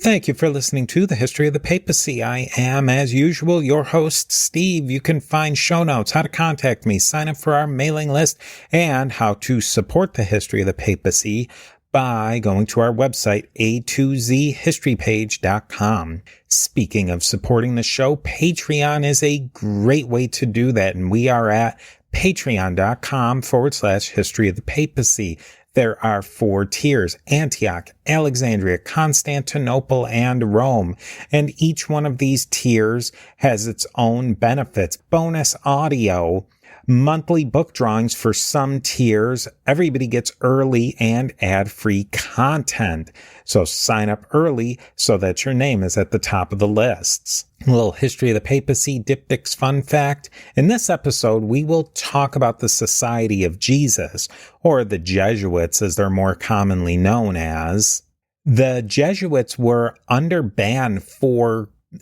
Thank you for listening to The History of the Papacy. I am, as usual, your host, Steve. You can find show notes, how to contact me, sign up for our mailing list, and how to support The History of the Papacy by going to our website, a2zhistorypage.com. Speaking of supporting the show, Patreon is a great way to do that, and we are at patreon.com/history of the papacy. There are 4 tiers: Antioch, Alexandria, Constantinople, and Rome. And each one of these tiers has its own benefits: bonus audio, monthly book drawings for some tiers. Everybody gets early and ad-free content. So sign up early so that your name is at the top of the lists. A little History of the Papacy Diptychs fun fact. In this episode, we will talk about the Society of Jesus, or the Jesuits as they're more commonly known as. The Jesuits were under ban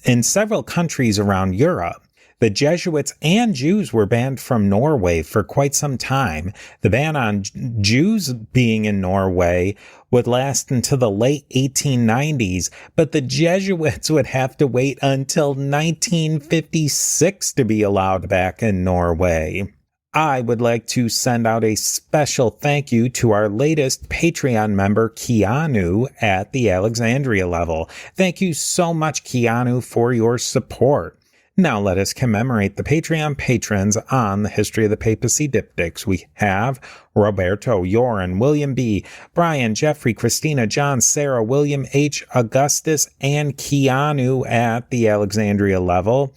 in several countries around Europe. The Jesuits and Jews were banned from Norway for quite some time. The ban on Jews being in Norway would last until the late 1890s, but the Jesuits would have to wait until 1956 to be allowed back in Norway. I would like to send out a special thank you to our latest Patreon member, Keanu, at the Alexandria level. Thank you so much, Keanu, for your support. Now let us commemorate the Patreon patrons on the History of the Papacy Diptychs. We have Roberto, Joran, William B., Brian, Jeffrey, Christina, John, Sarah, William H., Augustus, and Keanu at the Alexandria level.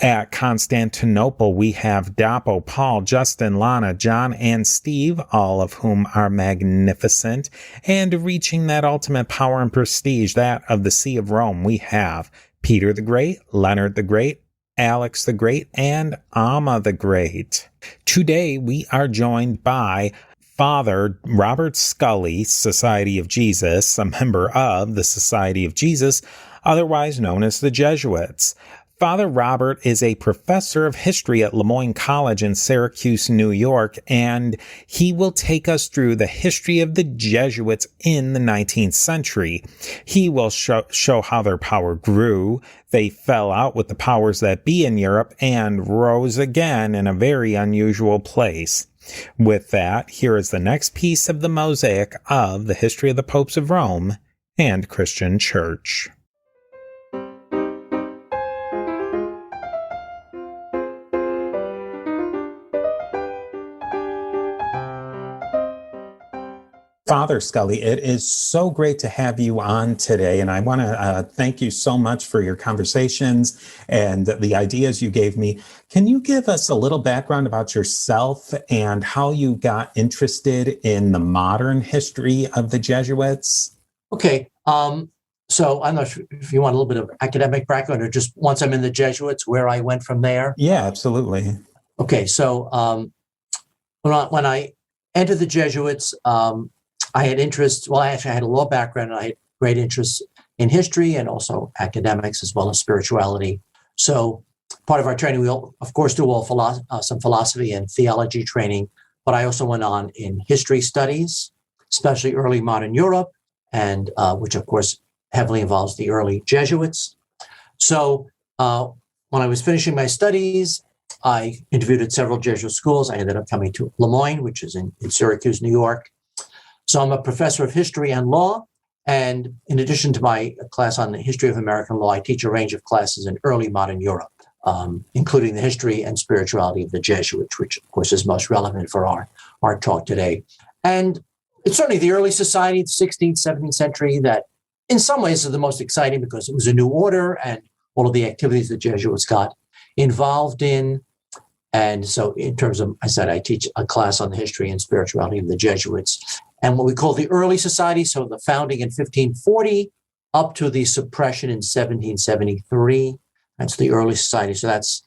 At Constantinople, we have Dapo, Paul, Justin, Lana, John, and Steve, all of whom are magnificent. And reaching that ultimate power and prestige, that of the See of Rome, we have Peter the Great, Leonard the Great, Alex the Great, and Amma the Great. Today, we are joined by Father Robert Scully, Society of Jesus, a member of the Society of Jesus, otherwise known as the Jesuits. Father Robert is a professor of history at Lemoyne College in Syracuse, New York, and he will take us through the history of the Jesuits in the 19th century. He will show how their power grew, they fell out with the powers that be in Europe, and rose again in a very unusual place. With that, here is the next piece of the mosaic of the history of the popes of Rome and Christian Church. Father Scully, it is so great to have you on today, and I want to thank you so much for your conversations and the ideas you gave me. Can you give us a little background about yourself and how you got interested in the modern history of the Jesuits? Okay, so I'm not sure if you want a little bit of academic background or just once I'm in the Jesuits, where I went from there. Yeah, absolutely. Okay, so when I entered the Jesuits, I had interest, well, I actually had a law background, and I had great interest in history and also academics as well as spirituality. So part of our training, we, of course, do some philosophy and theology training, but I also went on in history studies, especially early modern Europe, and which, of course, heavily involves the early Jesuits. So when I was finishing my studies, I interviewed at several Jesuit schools. I ended up coming to Lemoyne, which is in Syracuse, New York. So I'm a professor of history and law, and in addition to my class on the history of American law, I teach a range of classes in early modern Europe, including the history and spirituality of the Jesuits, which of course is most relevant for our talk today. And it's certainly the early society, the 16th, 17th century, that in some ways is the most exciting because it was a new order and all of the activities the Jesuits got involved in. And so in terms of, I said, I teach a class on the history and spirituality of the Jesuits. And what we call the early society, so the founding in 1540 up to the suppression in 1773. That's the early society. So that's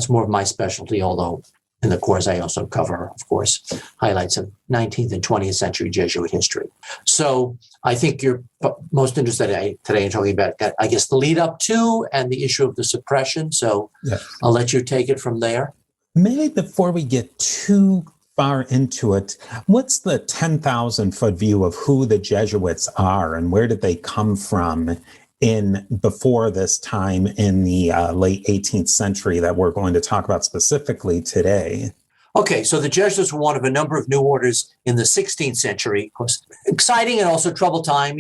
more of my specialty, although in the course I also cover, of course, highlights of 19th and 20th century Jesuit history. So I think you're most interested today in talking about, I guess, the lead up to and the issue of the suppression. So yes. I'll let you take it from there. Maybe before we get too far into it, what's the 10,000-foot view of who the Jesuits are and where did they come from in before this time in the late 18th century that we're going to talk about specifically today? Okay, so the Jesuits were one of a number of new orders in the 16th century. Of course, exciting and also troubled time,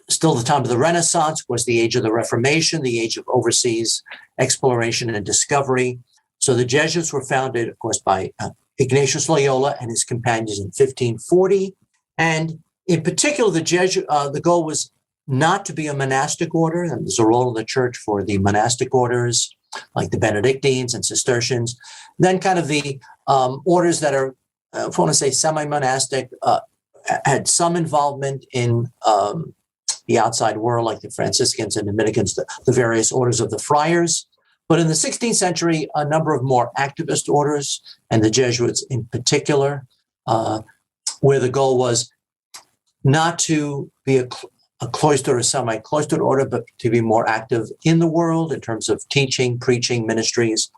still the time of the Renaissance, of course, the age of the Reformation, the age of overseas exploration and discovery. So the Jesuits were founded, of course, by Ignatius Loyola and his companions in 1540. And in particular, the goal was not to be a monastic order, and there's a role in the church for the monastic orders, like the Benedictines and Cistercians. Then kind of the orders that are, if I want to say semi-monastic, had some involvement in the outside world, like the Franciscans and Dominicans, the various orders of the friars. But in the 16th century, a number of more activist orders, and the Jesuits in particular, where the goal was not to be a cloistered or semi-cloistered order, but to be more active in the world in terms of teaching, preaching, ministries.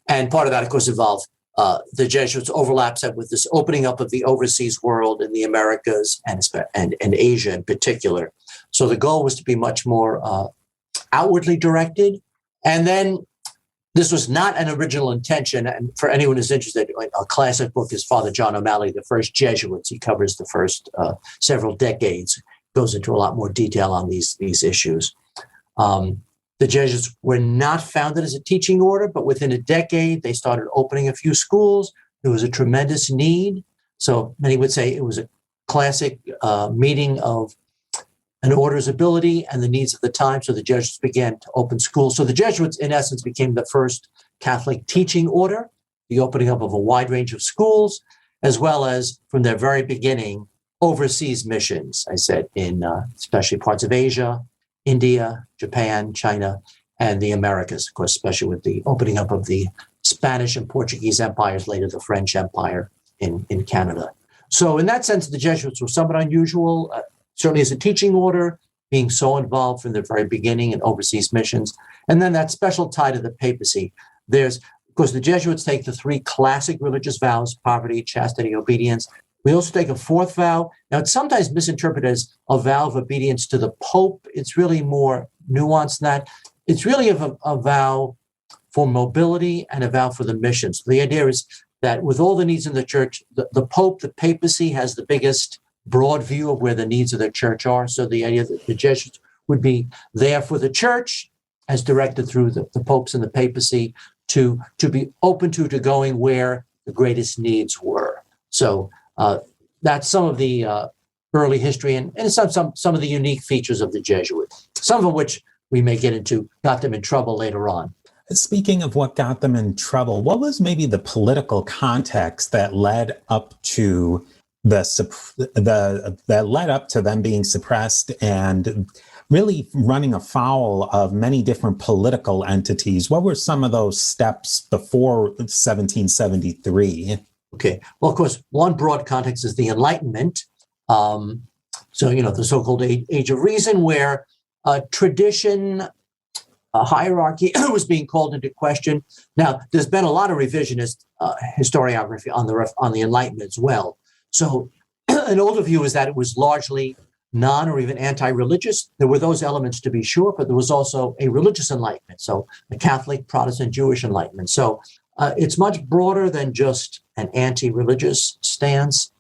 And part of that, of course, involved the Jesuits overlaps that with this opening up of the overseas world in the Americas and Asia in particular. So the goal was to be much more outwardly directed. And then this was not an original intention. And for anyone who's interested, a classic book is Father John O'Malley, The First Jesuits. He covers the first several decades, goes into a lot more detail on these issues. The Jesuits were not founded as a teaching order, but within a decade, they started opening a few schools. There was a tremendous need. So many would say it was a classic meeting of an order's ability and the needs of the time. So the Jesuits began to open schools. So the Jesuits, in essence, became the first Catholic teaching order, the opening up of a wide range of schools, as well as, from their very beginning, overseas missions, I said, in especially parts of Asia, India, Japan, China, and the Americas, of course, especially with the opening up of the Spanish and Portuguese empires, later the French Empire in Canada. So in that sense, the Jesuits were somewhat unusual, certainly as a teaching order, being so involved from the very beginning in overseas missions. And then that special tie to the papacy. There's, of course, the Jesuits take the three classic religious vows: poverty, chastity, obedience. We also take a fourth vow. Now, it's sometimes misinterpreted as a vow of obedience to the Pope. It's really more nuanced than that. It's really a vow for mobility and a vow for the missions. The idea is that with all the needs in the church, the Pope, the papacy, has the biggest broad view of where the needs of the church are. So the idea that the Jesuits would be there for the church, as directed through the popes and the papacy, to be open to going where the greatest needs were. So that's some of the early history and some of the unique features of the Jesuits, some of which we may get into got them in trouble later on. Speaking of what got them in trouble, what was maybe the political context that led up to that led up to them being suppressed and really running afoul of many different political entities? What were some of those steps before 1773? Okay. Well, of course, one broad context is the Enlightenment. The so-called Age of Reason, where tradition, hierarchy was being called into question. Now, there's been a lot of revisionist historiography on the Enlightenment as well. So an older view is that it was largely non or even anti-religious. There were those elements, to be sure, but there was also a religious Enlightenment, so a Catholic, Protestant, Jewish Enlightenment. So it's much broader than just an anti-religious stance.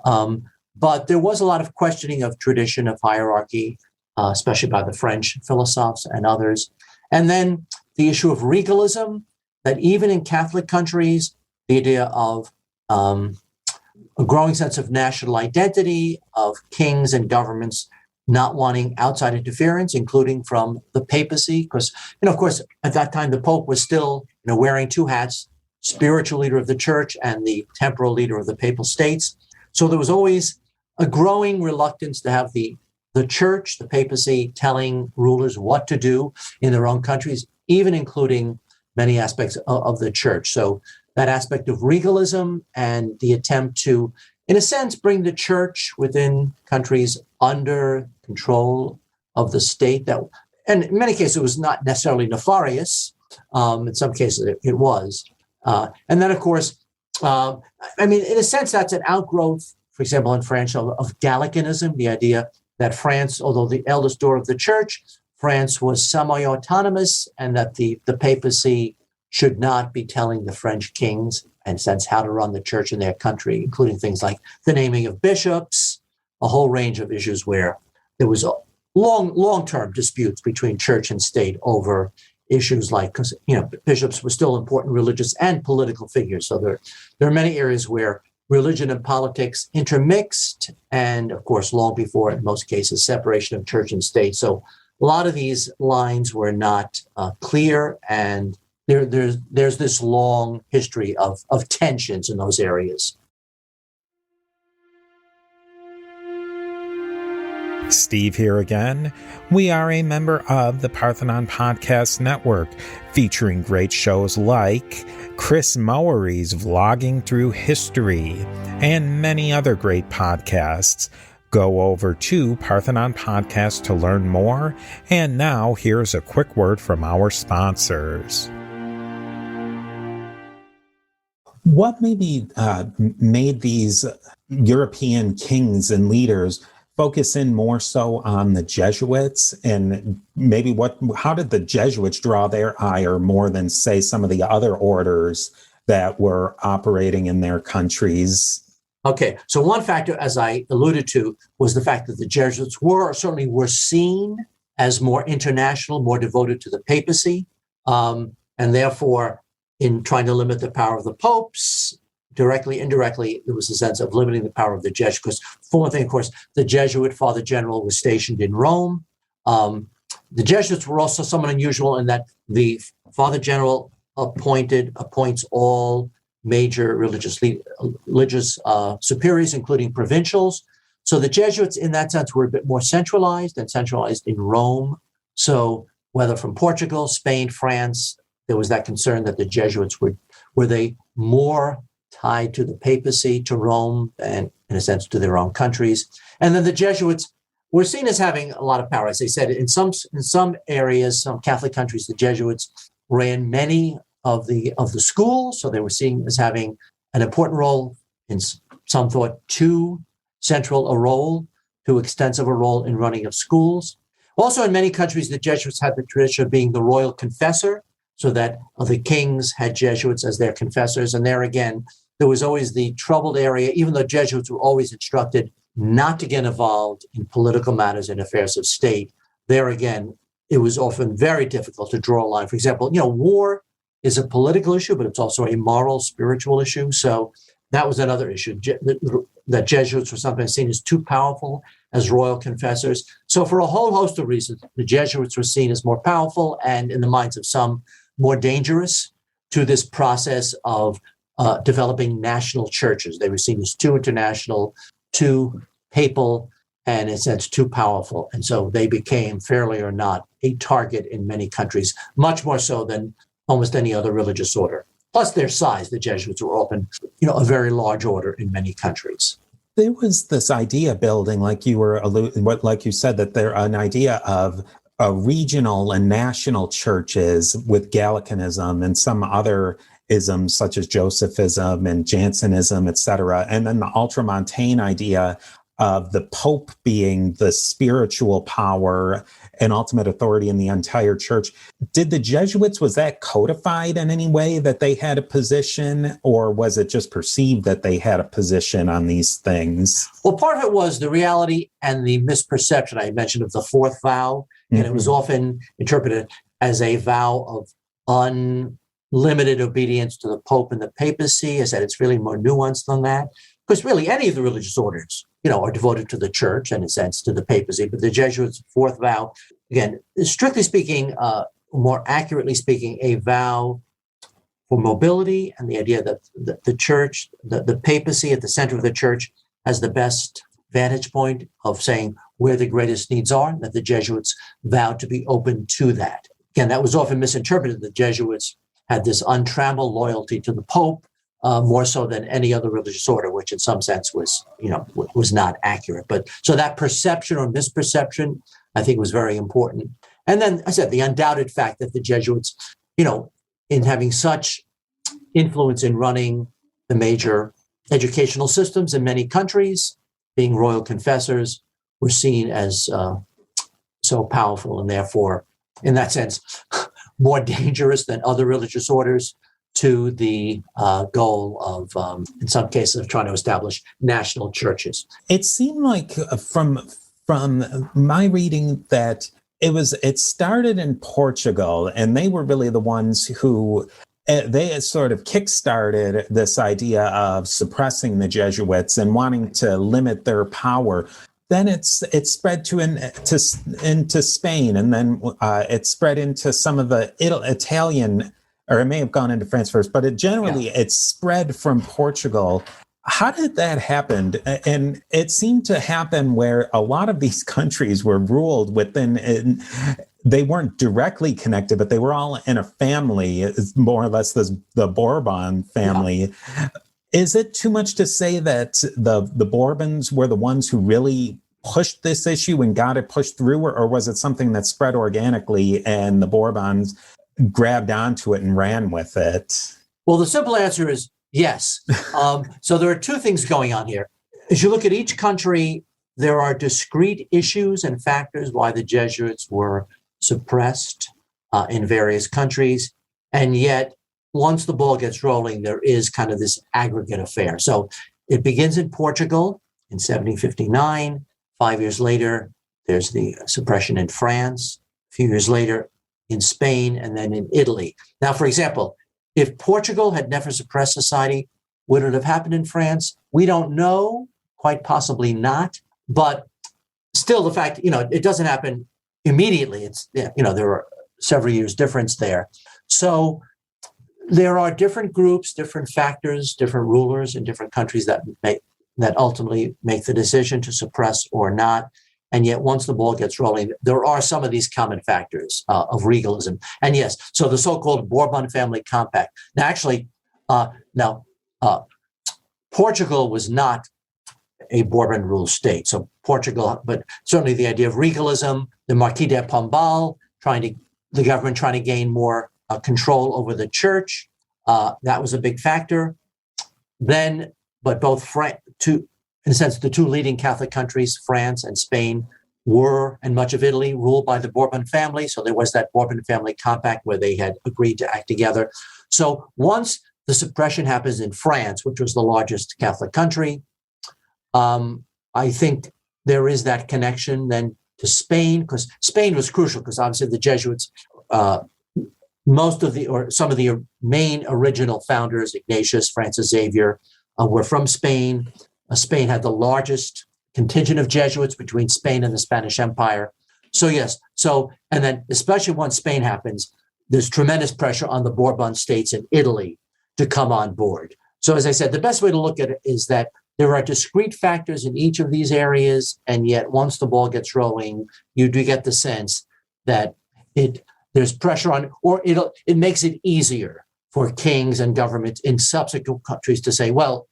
But there was a lot of questioning of tradition, of hierarchy, especially by the French philosophers and others. And then the issue of regalism, that even in Catholic countries, the idea of a growing sense of national identity, of kings and governments not wanting outside interference, including from the papacy. Because, of course, at that time, the Pope was still wearing two hats, spiritual leader of the church and the temporal leader of the Papal States. So there was always a growing reluctance to have the church, the papacy, telling rulers what to do in their own countries, even including many aspects of the church. So that aspect of regalism and the attempt to, in a sense, bring the church within countries under control of the state. And in many cases, it was not necessarily nefarious. In some cases, it was. And then, of course, in a sense, that's an outgrowth, for example, in France, of Gallicanism, the idea that France, although the eldest door of the church, France was semi-autonomous and that the papacy should not be telling the French kings, in a sense, how to run the church in their country, including things like the naming of bishops, a whole range of issues where there was a long-term disputes between church and state over issues like, because bishops were still important religious and political figures. So there are many areas where religion and politics intermixed, and of course, long before, in most cases, separation of church and state. So a lot of these lines were not clear, and there's this long history of tensions in those areas. Steve here again. We are a member of the Parthenon Podcast Network, featuring great shows like Chris Mowery's Vlogging Through History and many other great podcasts. Go over to Parthenon Podcast to learn more. And now here's a quick word from our sponsors. What maybe made these European kings and leaders focus in more so on the Jesuits, and maybe how did the Jesuits draw their ire more than, say, some of the other orders that were operating in their countries? Okay, so one factor, as I alluded to, was the fact that the Jesuits were seen as more international, more devoted to the papacy, and therefore, in trying to limit the power of the popes, directly, indirectly, there was a sense of limiting the power of the Jesuits. Because for one thing, of course, the Jesuit Father General was stationed in Rome. The Jesuits were also somewhat unusual in that the Father General appoints all major religious superiors, including provincials. So the Jesuits, in that sense, were a bit more centralized in Rome. So whether from Portugal, Spain, France, there was that concern that the Jesuits were they more tied to the papacy, to Rome, and in a sense to their own countries. And then the Jesuits were seen as having a lot of power. As I said, in some areas, some Catholic countries, the Jesuits ran many of the schools, so they were seen as having an important role. In some thought too central a role, too extensive a role in running of schools. Also, in many countries, the Jesuits had the tradition of being the royal confessor, so that the kings had Jesuits as their confessors. And there again, there was always the troubled area, even though Jesuits were always instructed not to get involved in political matters and affairs of state. There again, it was often very difficult to draw a line. For example, war is a political issue, but it's also a moral, spiritual issue. So that was another issue, that Jesuits were sometimes seen as too powerful as royal confessors. So for a whole host of reasons, the Jesuits were seen as more powerful and, in the minds of some, more dangerous to this process of developing national churches. They were seen as too international, too papal, and in a sense, too powerful. And so they became, fairly or not, a target in many countries, much more so than almost any other religious order. Plus their size, the Jesuits were often, a very large order in many countries. There was this idea building, like you said, that an idea of regional and national churches with Gallicanism and some other isms such as Josephism and Jansenism, etc. And then the Ultramontane idea of the Pope being the spiritual power and ultimate authority in the entire church. Did the Jesuits, was that codified in any way that they had a position, or was it just perceived that they had a position on these things? Well, part of it was the reality and the misperception I mentioned of the fourth vow. And it was often interpreted as a vow of unlimited obedience to the Pope and the papacy. I said it's really more nuanced than that. Because really any of the religious orders, are devoted to the church and in a sense to the papacy. But the Jesuits' fourth vow, again, strictly speaking, more accurately speaking, a vow for mobility and the idea that the church, the papacy at the center of the church has the best vantage point of saying where the greatest needs are, that the Jesuits vowed to be open to that. Again, that was often misinterpreted. The Jesuits had this untrammeled loyalty to the Pope, more so than any other religious order, which in some sense was not accurate. But so that perception or misperception, I think, was very important. And then I said the undoubted fact that the Jesuits, in having such influence in running the major educational systems in many countries, being royal confessors, were seen as so powerful and therefore, in that sense, more dangerous than other religious orders to the goal of, in some cases, of trying to establish national churches. It seemed like from my reading that it started in Portugal, and they were really the ones who they had sort of kickstarted this idea of suppressing the Jesuits and wanting to limit their power. Then it spread into Spain, and then it spread into some of the Italian, or it may have gone into France first, but it spread from Portugal. How did that happen? And it seemed to happen where a lot of these countries were ruled within, they weren't directly connected, but they were all in a family, more or less the Bourbon family. Yeah. Is it too much to say that the Bourbons were the ones who really pushed this issue and got it pushed through, or was it something that spread organically and the Bourbons grabbed onto it and ran with it? Well, the simple answer is yes. So there are two things going on here. As you look at each country, there are discrete issues and factors why the Jesuits were suppressed in various countries. And yet, once the ball gets rolling, there is kind of this aggregate affair. So it begins in Portugal in 1759. 5 years later, there's the suppression in France. A few years later, in Spain, and then in Italy. Now, for example, if Portugal had never suppressed society, would it have happened in France? We don't know, quite possibly not. But still, the fact, it doesn't happen immediately. It's, there are several years difference there. So there are different groups, different factors, different rulers in different countries that ultimately make the decision to suppress or not. And yet, once the ball gets rolling, there are some of these common factors of regalism. And yes, so the so-called Bourbon family compact. Now, actually, Portugal was not a Bourbon ruled state. So Portugal, but certainly the idea of regalism, the Marquis de Pombal, the government trying to gain more control over the church, that was a big factor. Then, but in a sense, the two leading Catholic countries, France and Spain, and much of Italy, ruled by the Bourbon family. So there was that Bourbon family compact where they had agreed to act together. So once the suppression happens in France, which was the largest Catholic country, I think there is that connection then to Spain, because Spain was crucial, because obviously the Jesuits, some of the main original founders, Ignatius, Francis Xavier, were from Spain. Spain had the largest contingent of Jesuits between Spain and the Spanish Empire. So yes, and then especially once Spain happens, there's tremendous pressure on the Bourbon states in Italy to come on board. So as I said, the best way to look at it is that there are discrete factors in each of these areas, and yet once the ball gets rolling, you do get the sense that there's pressure on, or it makes it easier for kings and governments in subsequent countries to say, well,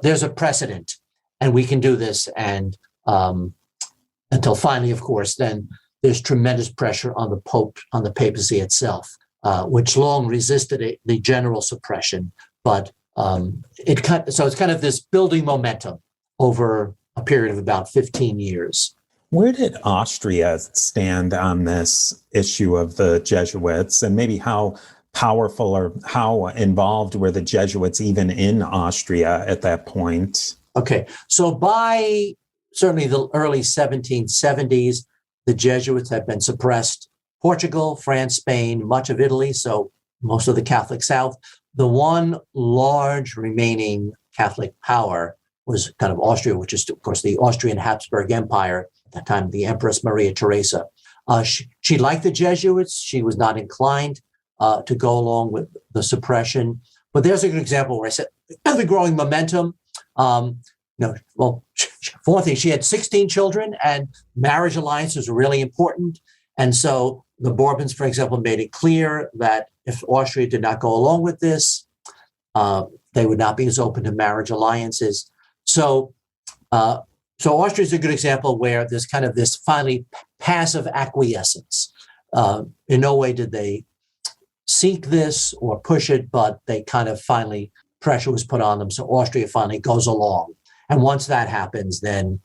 there's a precedent and we can do this. And until finally, of course, then there's tremendous pressure on the Pope, on the papacy itself, which long resisted the general suppression. But it's kind of this building momentum over a period of about 15 years. Where did Austria stand on this issue of the Jesuits, and maybe how powerful or how involved were the Jesuits even in Austria at that point? Okay, so by certainly the early 1770s, the Jesuits had been suppressed. Portugal, France, Spain, much of Italy, so most of the Catholic South. The one large remaining Catholic power was kind of Austria, which is, of course, the Austrian Habsburg Empire, at that time, the Empress Maria Theresa. She liked the Jesuits. She was not inclined to go along with the suppression. But there's a good example where I said, the growing momentum. For one thing, she had 16 children, and marriage alliances were really important. And so the Bourbons, for example, made it clear that if Austria did not go along with this, they would not be as open to marriage alliances. So Austria is a good example where there's kind of this finally passive acquiescence. In no way did they seek this or push it, but they kind of finally, pressure was put on them. So Austria finally goes along. And once that happens, then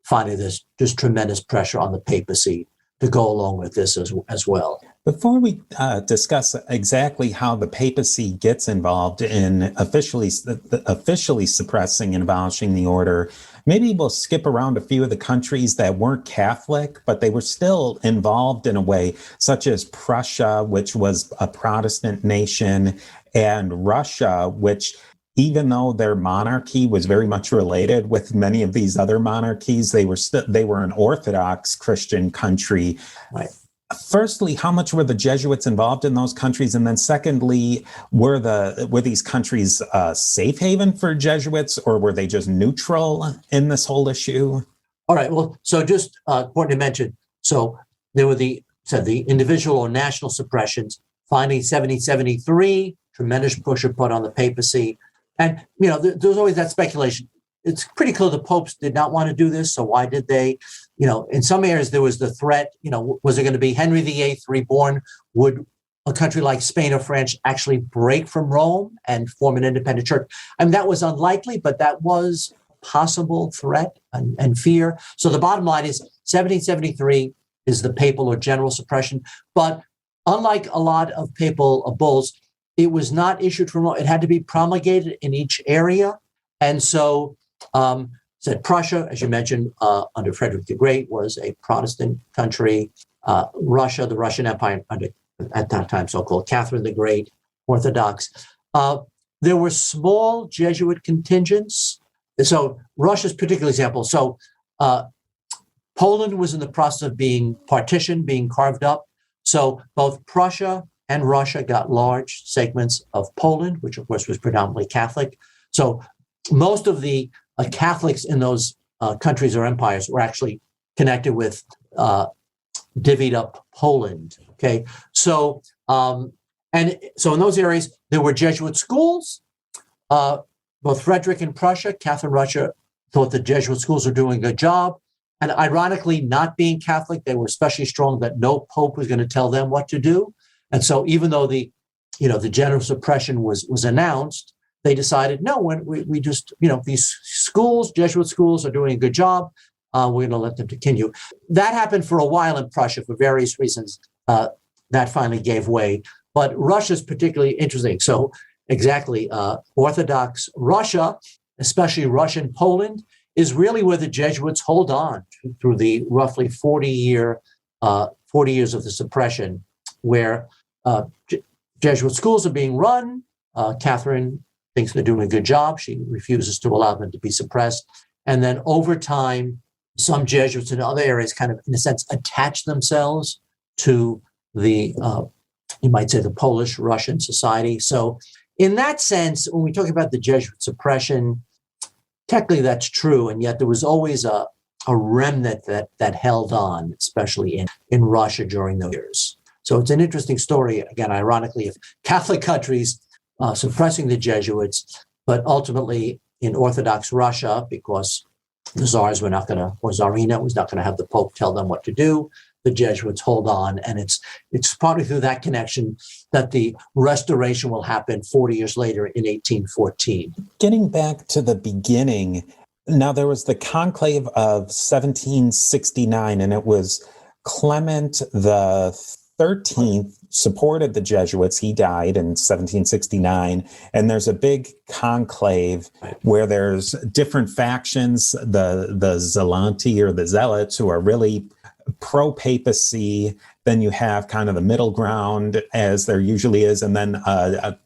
finally there's just tremendous pressure on the papacy go along with this as well. Before we discuss exactly how the papacy gets involved in officially suppressing and abolishing the order, maybe we'll skip around a few of the countries that weren't Catholic, but they were still involved in a way, such as Prussia, which was a Protestant nation, and Russia, which, even though their monarchy was very much related with many of these other monarchies, they were an Orthodox Christian country. Right. Firstly, how much were the Jesuits involved in those countries? And then secondly, were these countries a safe haven for Jesuits, or were they just neutral in this whole issue? All right. Well, so just important to mention, so there were the individual or national suppressions. Finally, 1773, tremendous pressure put on the papacy. And, there's always that speculation. It's pretty clear the popes did not want to do this. So why did they? In some areas, there was the threat, was it going to be Henry VIII reborn? Would a country like Spain or France actually break from Rome and form an independent church? I mean, that was unlikely, but that was a possible threat and fear. So the bottom line is 1773 is the papal or general suppression. But unlike a lot of papal bulls, it was not issued from Rome. It had to be promulgated in each area. And so Prussia, as you mentioned, under Frederick the Great, was a Protestant country. Russia, the Russian Empire, at that time so-called Catherine the Great, Orthodox. There were small Jesuit contingents. So Russia's particular example. So Poland was in the process of being partitioned, being carved up. So both Prussia and Russia got large segments of Poland, which of course was predominantly Catholic. So most of the Catholics in those countries or empires were actually connected with divvied up Poland. Okay, so in those areas there were Jesuit schools. Both Frederick and Prussia, Catherine Russia, thought the Jesuit schools were doing a good job. And ironically, not being Catholic, they were especially strong that no pope was going to tell them what to do. And so even though the general suppression was announced, they decided, no, we just, these schools, Jesuit schools, are doing a good job. We're going to let them continue. That happened for a while in Prussia for various reasons. That finally gave way. But Russia's particularly interesting. So exactly, Orthodox Russia, especially Russian Poland, is really where the Jesuits hold on through the roughly 40 years of the suppression, where Jesuit schools are being run. Catherine thinks they're doing a good job. She refuses to allow them to be suppressed. And then over time, some Jesuits in other areas kind of, in a sense, attach themselves to the, you might say, the Polish-Russian society. So in that sense, when we talk about the Jesuit suppression, technically that's true. And yet there was always a remnant that held on, especially in Russia during those years. So it's an interesting story, again, ironically, of Catholic countries suppressing the Jesuits, but ultimately in Orthodox Russia, because the Tsars were not going to, or Tsarina was not going to have the Pope tell them what to do, the Jesuits hold on. And it's partly through that connection that the restoration will happen 40 years later in 1814. Getting back to the beginning, now there was the conclave of 1769, and it was Clement the 13th supported the Jesuits. He died in 1769. And there's a big conclave where there's different factions, the Zelanti or the Zealots, who are really pro-papacy. Then you have kind of the middle ground, as there usually is. And then a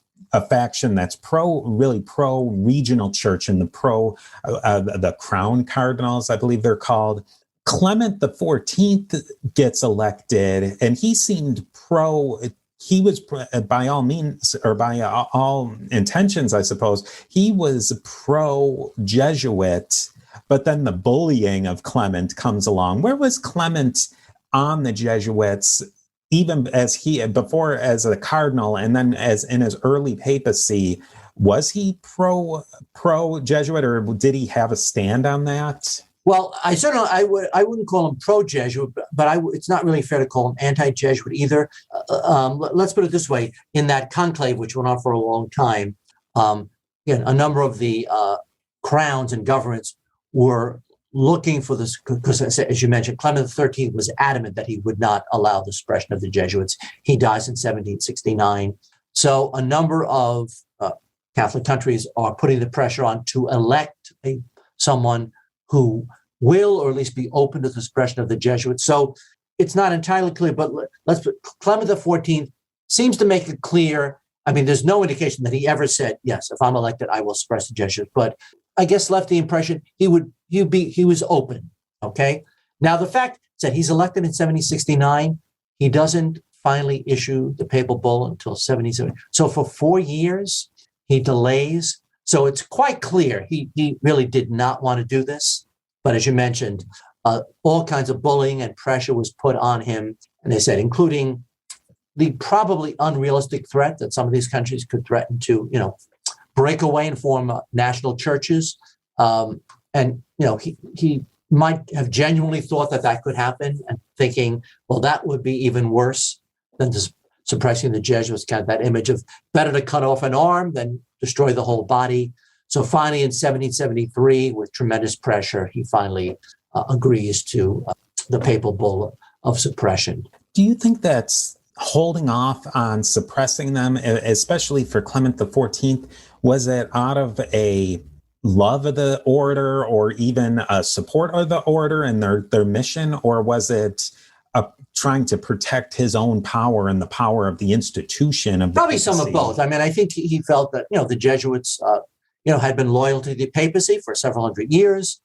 faction that's really pro-regional church, and the Crown Cardinals, I believe they're called. Clement the 14th gets elected, and he seemed he was by all means, or by all intentions, I suppose, he was pro-Jesuit, but then the bullying of Clement comes along. Where was Clement on the Jesuits, even as before as a cardinal, and then as in his early papacy? Was he pro-Jesuit, or did he have a stand on that? Well, I wouldn't call him pro-Jesuit, but it's not really fair to call him anti-Jesuit either. Let's put it this way: in that conclave, which went on for a long time, a number of the crowns and governments were looking for this, because as you mentioned, Clement XIII was adamant that he would not allow the suppression of the Jesuits. He dies in 1769. So a number of Catholic countries are putting the pressure on to elect someone who will, or at least be open to the suppression of the Jesuits. So it's not entirely clear, but Clement XIV seems to make it clear. I mean, there's no indication that he ever said, yes, if I'm elected, I will suppress the Jesuits. But I guess left the impression he was open. Okay. Now, the fact that he's elected in 1769, he doesn't finally issue the papal bull until 1770. So for 4 years, he delays. So it's quite clear he really did not want to do this. But as you mentioned, all kinds of bullying and pressure was put on him. And they said, including the probably unrealistic threat that some of these countries could threaten to, break away and form national churches. He might have genuinely thought that could happen, and thinking, well, that would be even worse than suppressing the Jesuits, kind of that image of better to cut off an arm than destroy the whole body. So finally, in 1773, with tremendous pressure, he finally agrees to the papal bull of suppression. Do you think that's holding off on suppressing them, especially for Clement XIV? Was it out of a love of the order, or even a support of the order and their mission, or was it trying to protect his own power and the power of the institution of the Probably papacy? Some of both. I mean, I think he felt that the Jesuits had been loyal to the papacy for several hundred years.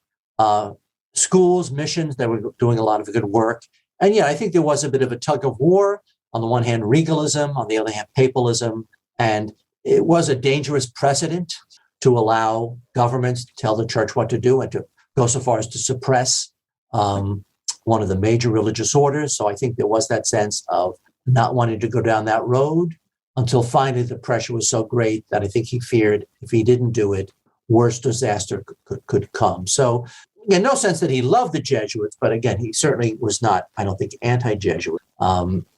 Schools, missions, they were doing a lot of good work. And I think there was a bit of a tug of war. On the one hand, regalism, on the other hand, papalism. And it was a dangerous precedent to allow governments to tell the church what to do and to go so far as to suppress one of the major religious orders. So I think there was that sense of not wanting to go down that road, until finally the pressure was so great that I think he feared if he didn't do it, worse disaster could come. So in no sense that he loved the Jesuits, but again, he certainly was not, I don't think, anti-Jesuit.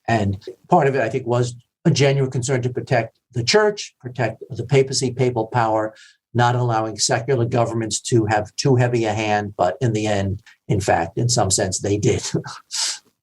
And part of it, I think, was a genuine concern to protect the church, protect the papacy, papal power, not allowing secular governments to have too heavy a hand. But in the end, in fact, in some sense, they did.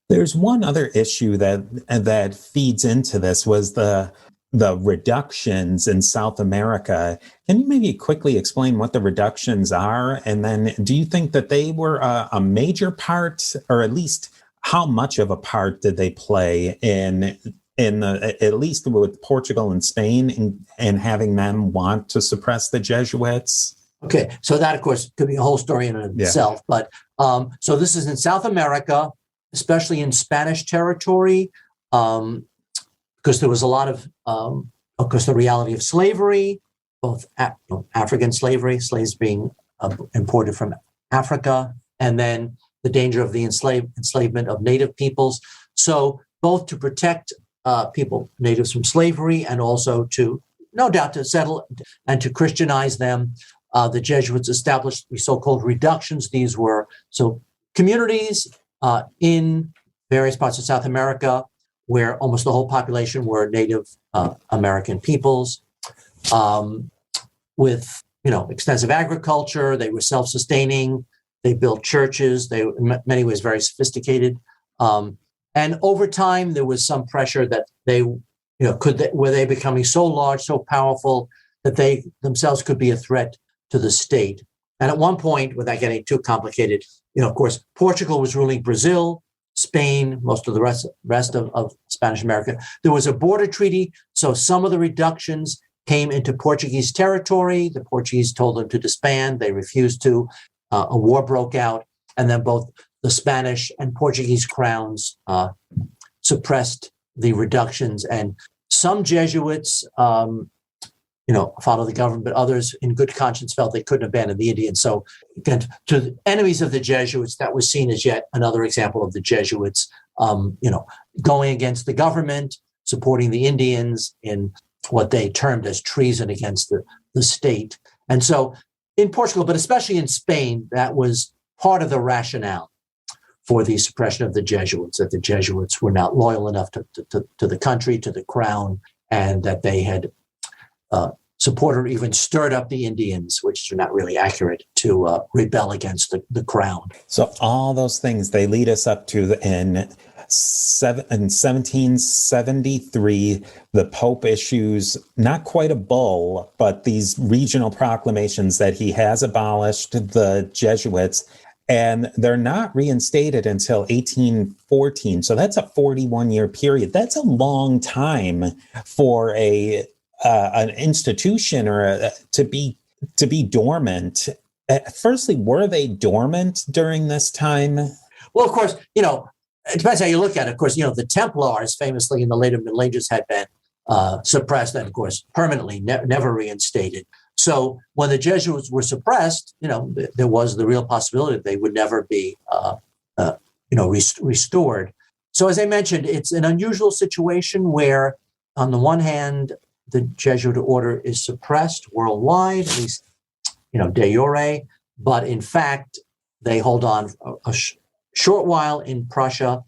There's one other issue that feeds into this, was the reductions in South America. Can you maybe quickly explain what the reductions are? And then do you think that they were a major part, or at least how much of a part did they play in at least with Portugal and Spain and having them want to suppress the Jesuits? Okay, so that, of course, could be a whole story in itself. Yeah. But so this is in South America, especially in Spanish territory, because there was a lot of course, the reality of slavery, both African slavery, slaves being imported from Africa, and then the danger of the enslavement of native peoples. So both to protect natives from slavery, and also to, no doubt, to settle and to Christianize them, the Jesuits established the so-called reductions. These were communities in various parts of South America where almost the whole population were Native American peoples, with extensive agriculture. They were self-sustaining. They built churches. They were in many ways very sophisticated. And over time, there was some pressure that they, were they becoming so large, so powerful that they themselves could be a threat to the state. And at one point, without getting too complicated, of course, Portugal was ruling Brazil, Spain, most of the rest of Spanish America. There was a border treaty, so some of the reductions came into Portuguese territory. The Portuguese told them to disband. They refused to. A war broke out, and then both the Spanish and Portuguese crowns suppressed the reductions. And some Jesuits, followed the government, but others, in good conscience, felt they couldn't abandon the Indians. So, again, to the enemies of the Jesuits, that was seen as yet another example of the Jesuits, going against the government, supporting the Indians in what they termed as treason against the state. And so, in Portugal, but especially in Spain, that was part of the rationale for the suppression of the Jesuits, that the Jesuits were not loyal enough to the country, to the crown, and that they had supported or even stirred up the Indians, which are not really accurate, to rebel against the crown. So all those things, they lead us up to in 1773, the Pope issues not quite a bull, but these regional proclamations that he has abolished the Jesuits, and they're not reinstated until 1814. So that's a 41-year period. That's a long time for an institution to be dormant. Firstly, were they dormant during this time? Well, of course, it depends how you look at it. Of course, the Templars famously in the later Middle Ages had been suppressed and, of course, permanently never reinstated. So when the Jesuits were suppressed, there was the real possibility that they would never be, restored. So as I mentioned, it's an unusual situation where, on the one hand, the Jesuit order is suppressed worldwide, at least, de jure, but in fact, they hold on a short while in Prussia,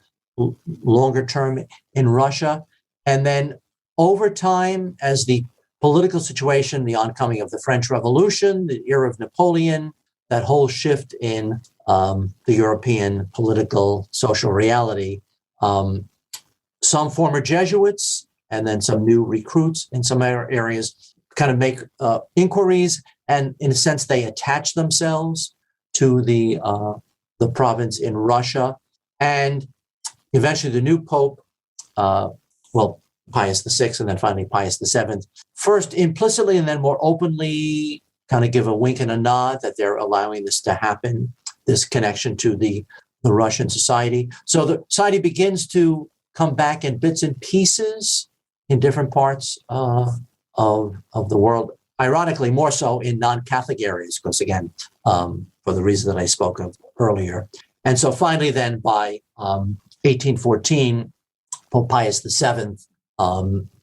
longer term in Russia. And then over time, as the political situation, the oncoming of the French Revolution, the era of Napoleon, that whole shift in the European political social reality, some former Jesuits and then some new recruits in some areas kind of make inquiries, and in a sense, they attach themselves to the province in Russia. And eventually the new Pope, Pius VI, and then finally Pius VII, first implicitly and then more openly kind of give a wink and a nod that they're allowing this to happen, this connection to the Russian society. So the society begins to come back in bits and pieces in different parts of the world, ironically more so in non-Catholic areas, because again, for the reason that I spoke of earlier. And so finally then by 1814, Pope Pius VII,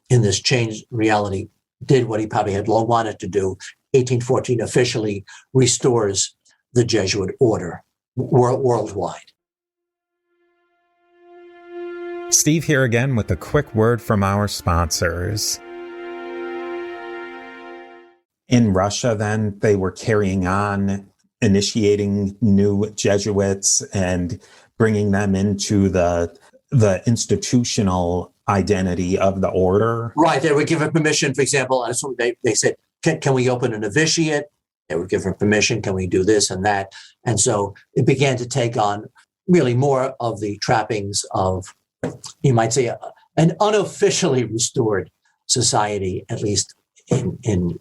in this changed reality, did what he probably had long wanted to do. 1814 officially restores the Jesuit order worldwide. Steve here again with a quick word from our sponsors. In Russia, then, they were carrying on, initiating new Jesuits and bringing them into the institutional identity of the order. Right. They would give it permission, for example, and so they said, can we open a novitiate? They would give her permission. Can we do this and that? And so it began to take on really more of the trappings of, you might say, an unofficially restored society, at least in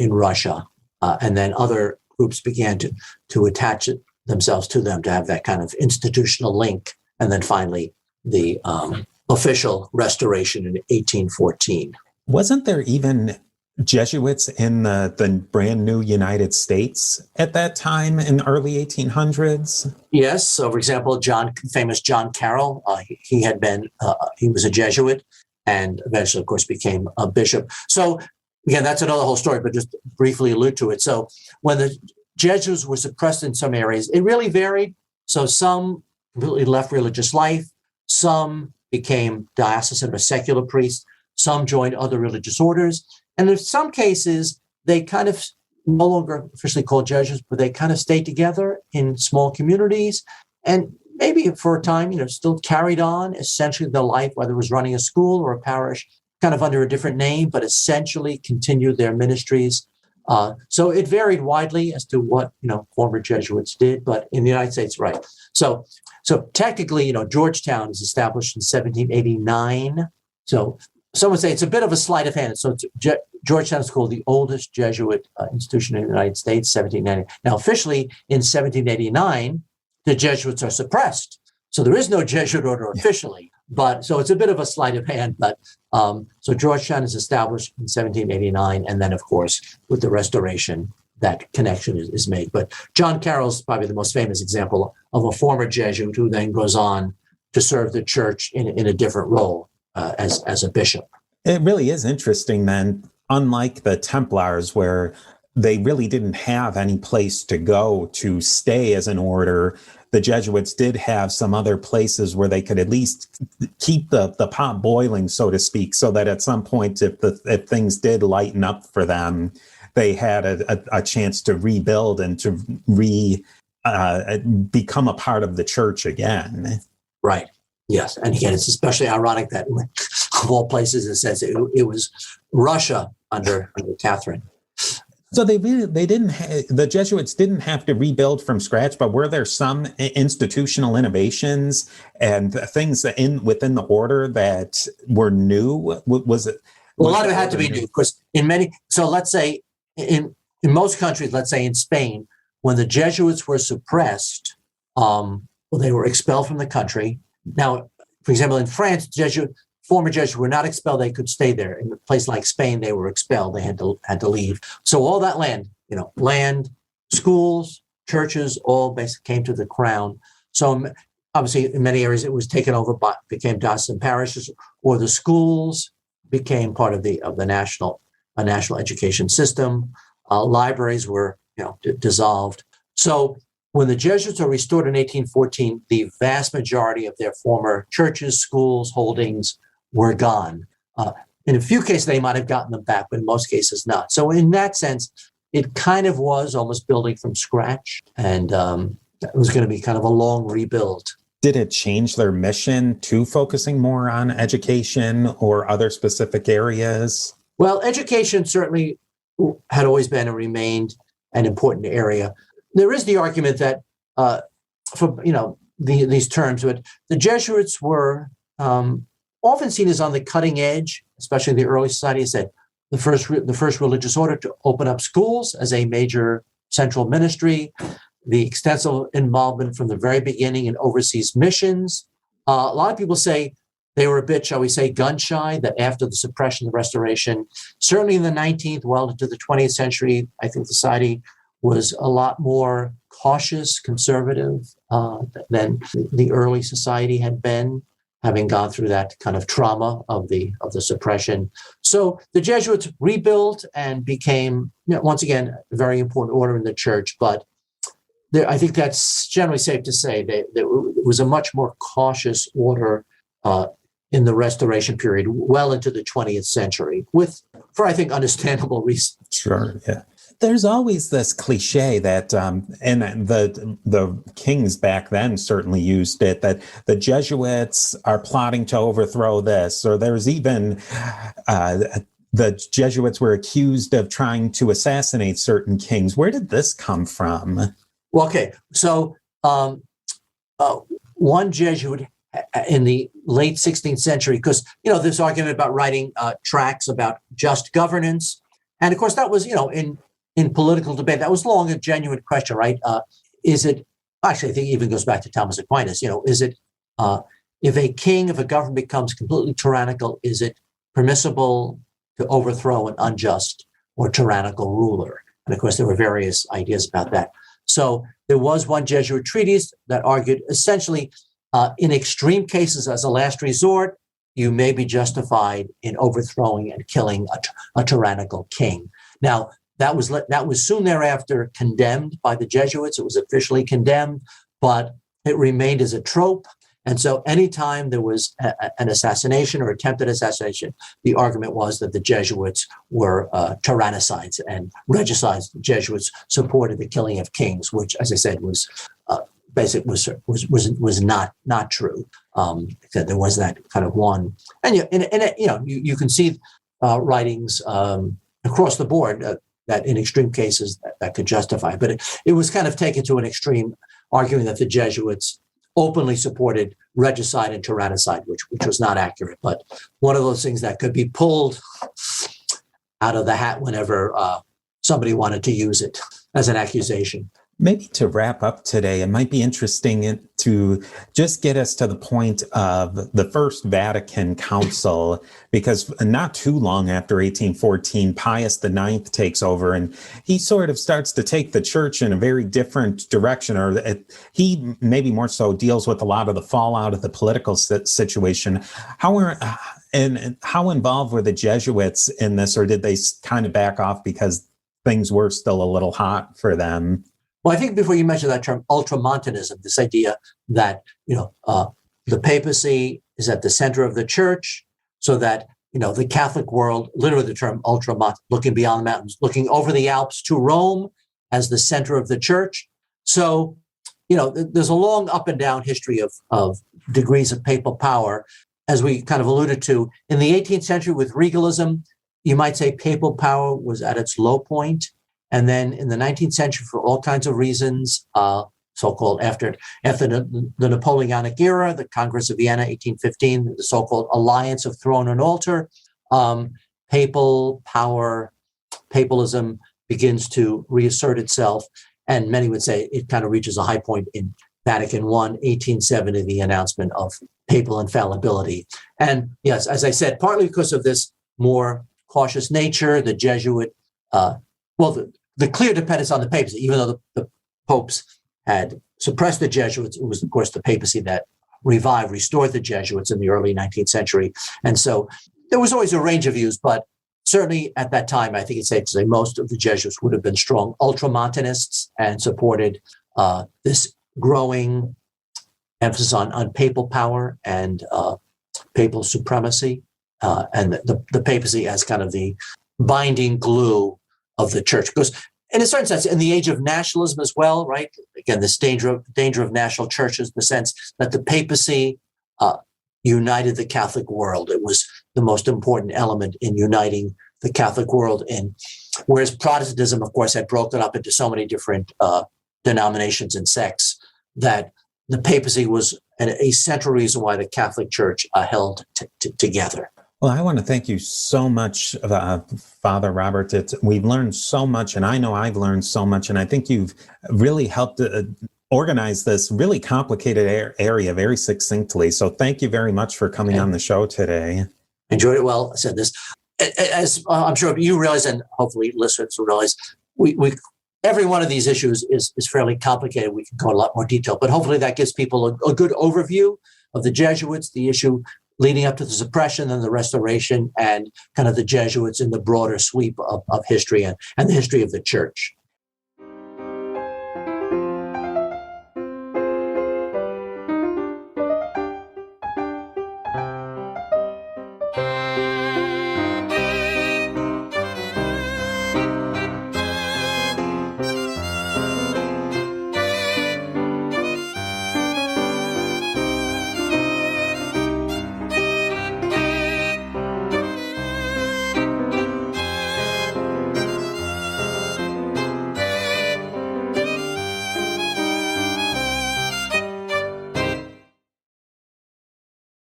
Russia. And then other groups began to attach themselves to them, to have that kind of institutional link. And then finally, the official restoration in 1814. Wasn't there even Jesuits in the brand new United States at that time in early 1800s? Yes. So, for example, famous John Carroll, he was a Jesuit and eventually, of course, became a bishop. So, again, that's another whole story, but just briefly allude to it. So when the Jesuits were suppressed in some areas, it really varied. So some completely left religious life, some became diocesan or secular priests, some joined other religious orders. And in some cases, they kind of no longer officially called Jesuits, but they kind of stayed together in small communities. And maybe for a time, still carried on essentially their life, whether it was running a school or a parish, kind of under a different name, but essentially continued their ministries. So it varied widely as to what, former Jesuits did, but in the United States, right. So technically, Georgetown is established in 1789. So some would say it's a bit of a sleight of hand. So Georgetown is called the oldest Jesuit institution in the United States, 1790. Now, officially in 1789, the Jesuits are suppressed. So there is no Jesuit order officially, but so it's a bit of a sleight of hand. But so Georgetown is established in 1789. And then, of course, with the Restoration, that connection is made. But John Carroll's probably the most famous example of a former Jesuit who then goes on to serve the church in a different role as a bishop. It really is interesting then, unlike the Templars, where they really didn't have any place to go to stay as an order. The Jesuits did have some other places where they could at least keep the pot boiling, so to speak, so that at some point, if things did lighten up for them, they had a chance to rebuild and to become a part of the church again. Right. Yes. And again, it's especially ironic that of all places, it says it was Russia under Catherine. So the Jesuits didn't have to rebuild from scratch, but were there some institutional innovations and things within the order that were new? Was it? Well, a lot of it had to be new because so let's say in most countries, let's say in Spain, when the Jesuits were suppressed, they were expelled from the country. Now, for example, in France, former Jesuits were not expelled; they could stay there. In a place like Spain, they were expelled; they had to leave. So all that land, schools, churches, all basically came to the crown. So obviously, in many areas, it was taken over became diocesan parishes, or the schools became part of the national education system. Libraries were dissolved. So when the Jesuits were restored in 1814, the vast majority of their former churches, schools, holdings were gone. In a few cases, they might have gotten them back, but in most cases not. So in that sense, it kind of was almost building from scratch, and it was going to be kind of a long rebuild. Did it change their mission to focusing more on education or other specific areas? Well, education certainly had always been and remained an important area. There is the argument that for these terms, but the Jesuits were often seen as on the cutting edge, especially in the early society. Said the first religious order to open up schools as a major central ministry, the extensive involvement from the very beginning in overseas missions. A lot of people say they were a bit, shall we say, gun shy, that after the suppression, the restoration, certainly in the 19th, well into the 20th century, I think society was a lot more cautious, conservative than the early society had been, having gone through that kind of trauma of the suppression. So the Jesuits rebuilt and became, once again, a very important order in the church. But I think that's generally safe to say that it was a much more cautious order in the Restoration period, well into the 20th century, for I think understandable reasons. Sure, yeah. There's always this cliche that, and the kings back then certainly used it, that the Jesuits are plotting to overthrow this, or there's even the Jesuits were accused of trying to assassinate certain kings. Where did this come from? Well, okay, so one Jesuit in the late 16th century, because, this argument about writing tracts about just governance. And of course, that was, in political debate, that was long a genuine question, right? Is it, actually, I think it even goes back to Thomas Aquinas, is it, if a government becomes completely tyrannical, is it permissible to overthrow an unjust or tyrannical ruler? And of course, there were various ideas about that. So there was one Jesuit treatise that argued essentially, in extreme cases as a last resort, you may be justified in overthrowing and killing a tyrannical king. Now, that was soon thereafter condemned by the Jesuits. It was officially condemned, but it remained as a trope. And so anytime there was an assassination or attempted assassination, the argument was that the Jesuits were tyrannicides and regicides. The Jesuits supported the killing of kings, which, as I said, was not true. That there was that kind of one, and you can see writings across the board that in extreme cases that could justify. But it was kind of taken to an extreme, arguing that the Jesuits openly supported regicide and tyrannicide, which was not accurate. But one of those things that could be pulled out of the hat whenever somebody wanted to use it as an accusation. Maybe to wrap up today, it might be interesting to just get us to the point of the First Vatican Council, because not too long after 1814, Pius IX takes over, and he sort of starts to take the church in a very different direction, or he maybe more so deals with a lot of the fallout of the political situation. How involved were the Jesuits in this, or did they kind of back off because things were still a little hot for them. Well, I think before you mentioned that term, ultramontanism, this idea that, the papacy is at the center of the church, so that, the Catholic world, literally the term ultramont, looking beyond the mountains, looking over the Alps to Rome as the center of the church. So, there's a long up and down history of degrees of papal power. As we kind of alluded to, in the 18th century with regalism, you might say papal power was at its low point. And then in the 19th century, for all kinds of reasons, so-called after the Napoleonic era, the Congress of Vienna, 1815, the so-called Alliance of Throne and Altar, papal power, papalism begins to reassert itself. And many would say it kind of reaches a high point in Vatican I, 1870, the announcement of papal infallibility. And yes, as I said, partly because of this more cautious nature, the Jesuit, the clear dependence on the papacy, even though the popes had suppressed the Jesuits, it was, of course, the papacy that restored the Jesuits in the early 19th century. And so there was always a range of views, but certainly at that time, I think it's safe to say most of the Jesuits would have been strong ultramontanists and supported this growing emphasis on papal power and papal supremacy, and the papacy as kind of the binding glue of the church. Because in a certain sense, in the age of nationalism as well, right? Again, this danger of national churches, the sense that the papacy united the Catholic world. It was the most important element in uniting the Catholic world. And whereas Protestantism, of course, had broken up into so many different denominations and sects, that the papacy was a central reason why the Catholic Church held together. Well, I want to thank you so much, Father Robert. We've learned so much, and I know I've learned so much, and I think you've really helped organize this really complicated area very succinctly. So thank you very much for coming on the show today. Enjoyed it. Well, I said this, as I'm sure you realize, and hopefully listeners will realize, we every one of these issues is fairly complicated. We can go in a lot more detail, but hopefully that gives people a good overview of the Jesuits, the issue leading up to the suppression and the restoration, and kind of the Jesuits in the broader sweep of history and the history of the church.